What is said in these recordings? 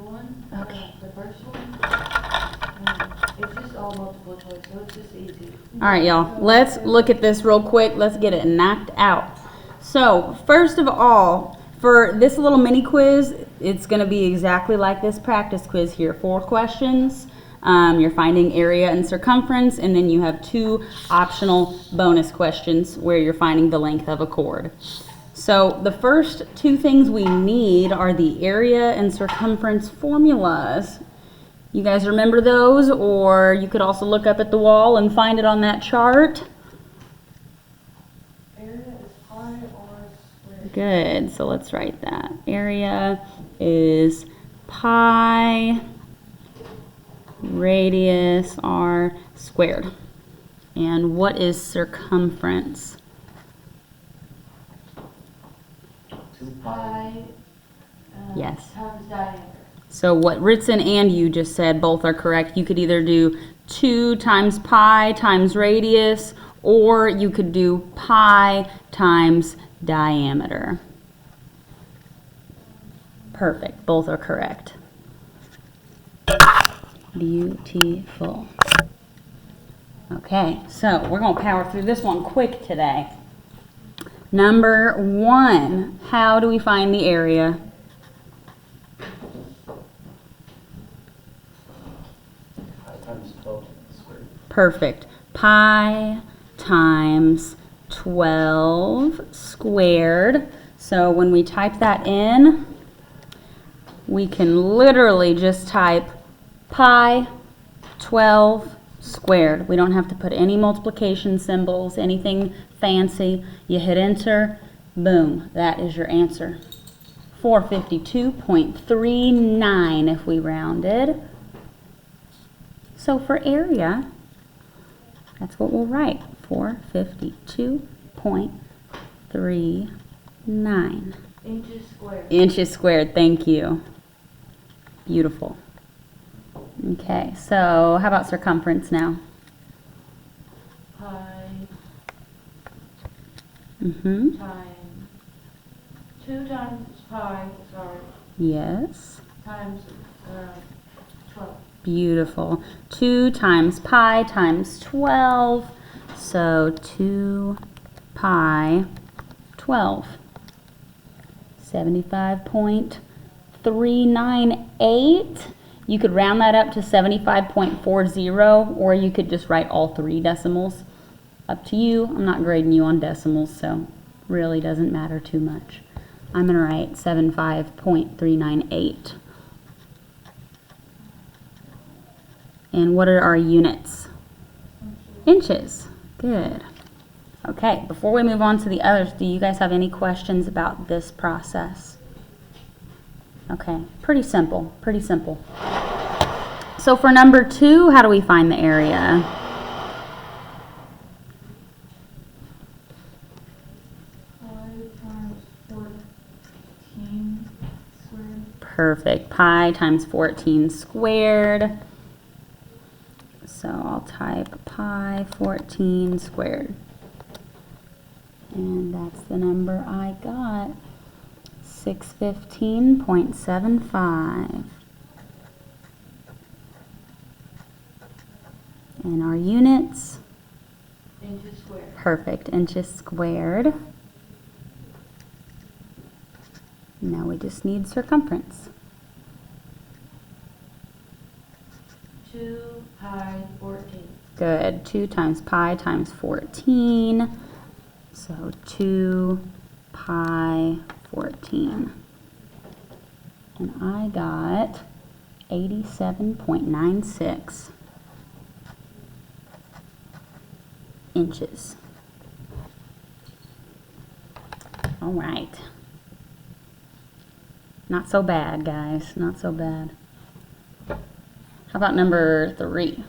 one. Okay. The first one. It's just all multiple choice, so it's just easy. All right, y'all. Let's look at this real quick. Let's get it knocked out. So, first of all, for this little mini quiz, it's going to be exactly like this practice quiz here. 4 questions. You're finding area and circumference, and then you have 2 optional bonus questions where you're finding the length of a chord. So the first 2 things we need are the area and circumference formulas. You guys remember those, or you could also look up at the wall and find it on that chart. Area is pi r squared. Good, so let's write that. Area is pi, radius r squared. And what is circumference? 2 Pi Yes. times diameter. So what Ritson and you just said both are correct. You could either do 2 times pi times radius, or you could do pi times diameter. Perfect. Both are correct. Beautiful. Okay, so we're going to power through this one quick today. Number 1, how do we find the area? Pi times 12 squared. Perfect. Pi times 12 squared. So when we type that in, we can literally just type pi 12 squared. We don't have to put any multiplication symbols, anything fancy. You hit enter, boom, that is your answer. 452.39 if we rounded. So for area, that's what we'll write, 452.39. Inches squared. Inches squared, thank you. Beautiful. Okay, so how about circumference now? Pi Mm-hmm. times 2 times pi, sorry, Yes. times 12. Beautiful. 2 times pi times 12. So 2 pi 12. 75.398. You could round that up to 75.40, or you could just write all 3 decimals. Up to you. I'm not grading you on decimals, so really doesn't matter too much. I'm going to write 75.398. And what are our units? Inches. Good. Okay, before we move on to the others, do you guys have any questions about this process? Okay, pretty simple, pretty simple. So for number 2, how do we find the area? Pi times 14 squared. Perfect. Pi times 14 squared. So I'll type pi 14 squared. And that's the number I got. 615.75. And our units? Inches squared. Perfect. Inches squared. Now we just need circumference. 2 pi 14. Good. 2 times pi times 14. So 2 pi 14. And I got 87.96 inches. All right. Not so bad, guys. Not so bad. How about number 3?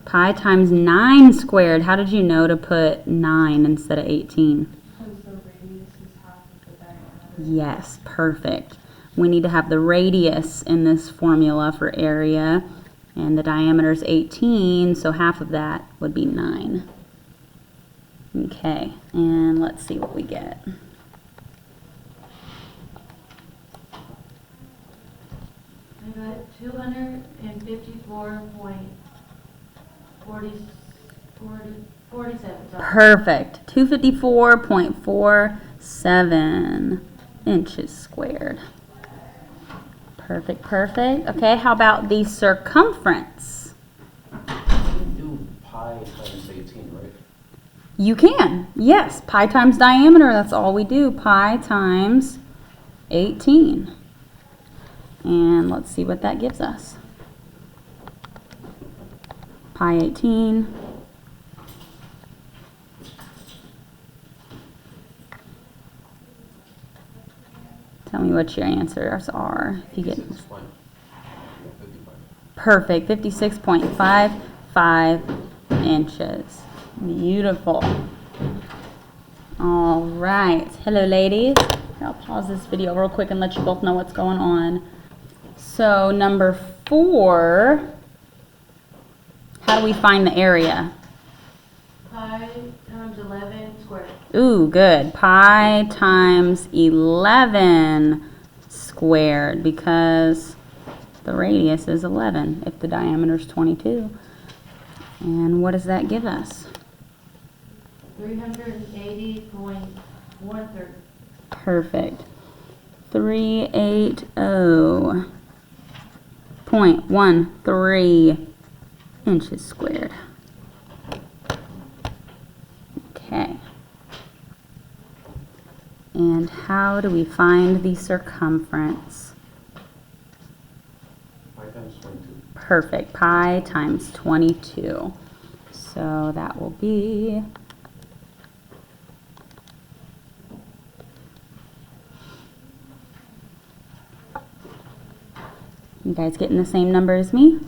Pi times 9 squared. How did you know to put 9 instead of 18? Because the radius is half of the diameter. Yes, perfect. We need to have the radius in this formula for area, and the diameter is 18, so half of that would be 9. Okay, and let's see what we get. got 254.47, sorry. Perfect. 254.47 inches squared. Perfect, perfect. Okay, how about the circumference? You do pi times 18, right? You can, yes. Pi times diameter, that's all we do. Pi times 18. And let's see what that gives us. Pi 18. Tell me what your answers are. If you get 56.55. perfect, 56.55 inches. Beautiful. All right. Hello, ladies. Here, I'll pause this video real quick and let you both know what's going on. So, number 4, how do we find the area? Pi times 11 squared. Ooh, good. Pi times 11 squared, because the radius is 11 if the diameter is 22. And what does that give us? 380.13. Perfect. 380.13 inches squared. Okay. And how do we find the circumference? Pi times 22. Perfect. Pi times 22. So that will be you guys getting the same number as me?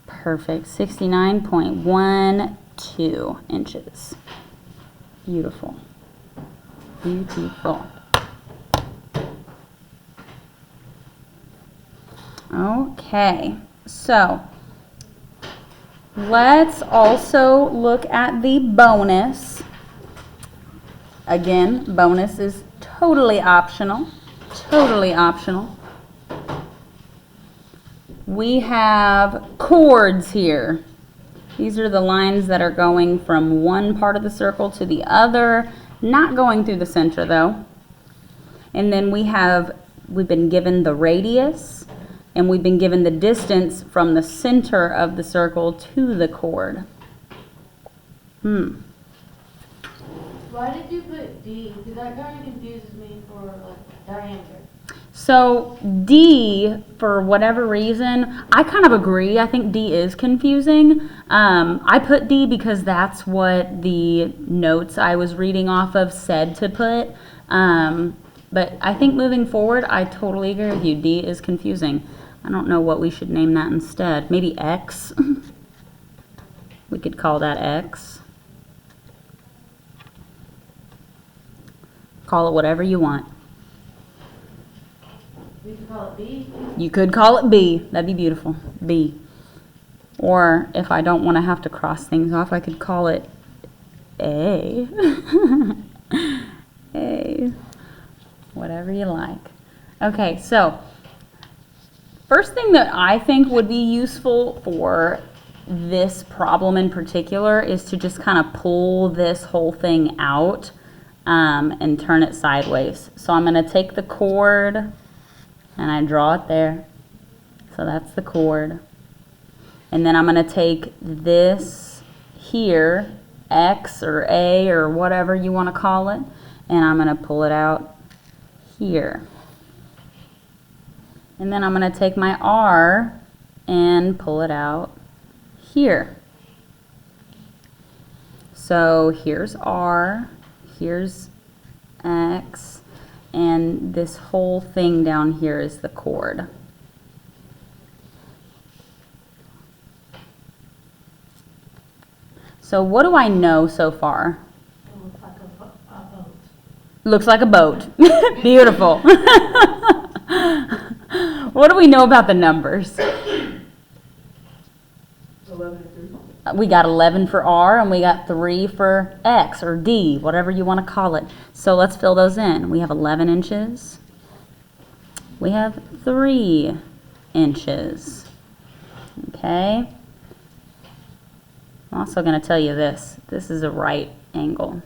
Perfect. 69.12 inches. Beautiful. Beautiful. Okay, so let's also look at the bonus. Again, bonus is totally optional. Totally optional. We have chords here. These are the lines that are going from one part of the circle to the other, not going through the center though. And then we've been given the radius, and we've been given the distance from the center of the circle to the chord. Why did you put D? Because that kind of confuses me for like diameter. So D, for whatever reason, I kind of agree. I think D is confusing. I put D because that's what the notes I was reading off of said to put. But I think moving forward, I totally agree with you. D is confusing. I don't know what we should name that instead. Maybe X. We could call that X. Call it whatever you want. We could call it B. You could call it B. That'd be beautiful. B. Or if I don't want to have to cross things off, I could call it A. A. Whatever you like. Okay, so first thing that I think would be useful for this problem in particular is to just kind of pull this whole thing out and turn it sideways. So I'm going to take the chord and I draw it there. So that's the chord. And then I'm going to take this here, X or A or whatever you want to call it, and I'm going to pull it out here. And then I'm going to take my R and pull it out here. So here's R, here's X, and this whole thing down here is the chord. So what do I know so far? It looks like a boat. Looks like a boat. Beautiful. What do we know about the numbers? 11 and 3. We got 11 for R and we got 3 for X or D, whatever you want to call it. So let's fill those in. We have 11 inches we have 3 inches. Okay? I'm also going to tell you this. This is a right angle.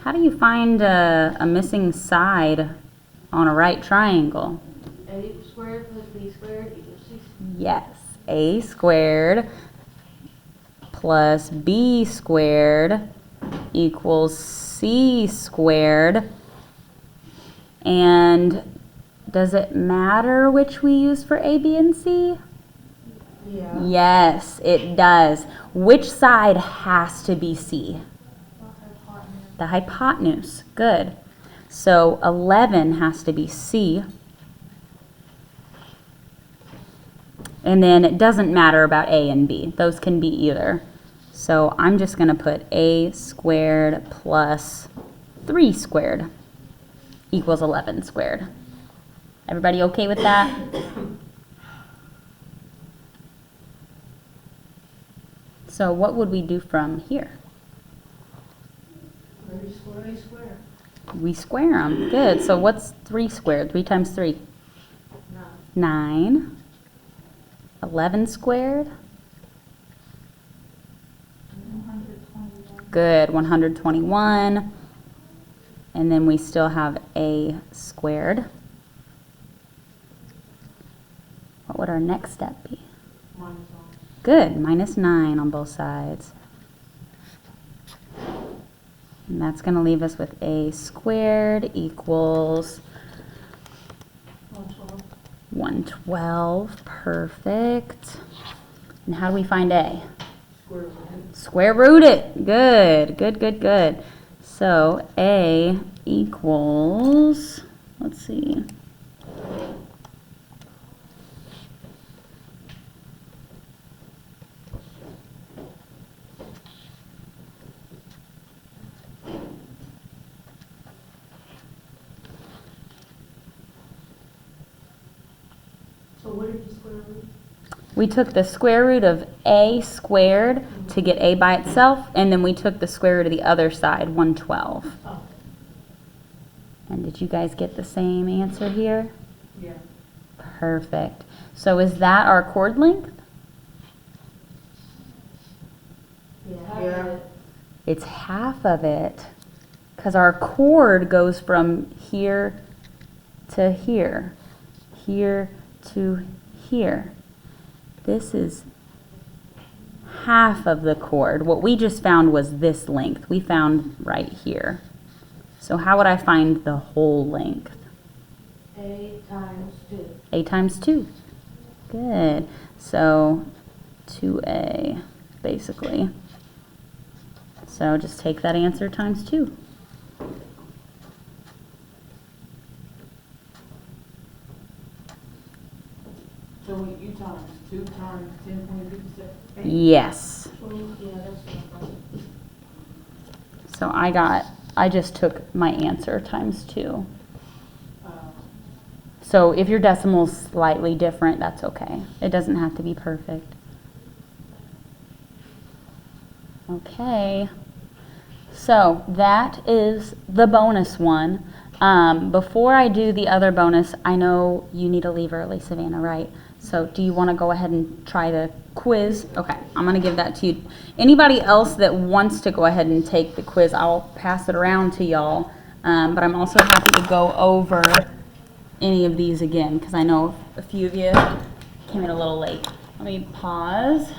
How do you find a missing side on a right triangle? A squared plus B squared equals C. Yes, A squared plus B squared equals C squared. And does it matter which we use for A, B, and C? Yeah. Yes, it does. Which side has to be C? The hypotenuse. Good. So 11 has to be C. And then it doesn't matter about A and B. Those can be either. So I'm just going to put A squared plus 3 squared equals 11 squared. Everybody okay with that? So what would we do from here? A squared. We square them. Good. So what's 3 squared? 3 times 3? 9. 11 squared? Good. 121. And then we still have A squared. What would our next step be? Good. Minus 9 on both sides. And that's going to leave us with A squared equals 112. Perfect. And how do we find A? Square root it. Good, good, good, good. So A equals, let's see. So what did you square root? We took the square root of A squared to get A by itself, and then we took the square root of the other side, 112. Oh. And did you guys get the same answer here? Yeah. Perfect. So is that our chord length? Yeah. It's half of it, because our chord goes from here to here, here to here. This is half of the chord. What we just found was this length. We found right here. So how would I find the whole length? A times 2. A times 2. Good. So 2A, basically. So just take that answer times 2. So what you times 2 times 10.57? Yes. Yeah, that's what I thought. So I just took my answer times 2. So if your decimal's slightly different, that's okay. It doesn't have to be perfect. Okay. So that is the bonus one. Before I do the other bonus, I know you need to leave early, Savannah, right? So do you want to go ahead and try the quiz? Okay, I'm going to give that to you. Anybody else that wants to go ahead and take the quiz, I'll pass it around to y'all. But I'm also happy to go over any of these again, because I know a few of you came in a little late. Let me pause.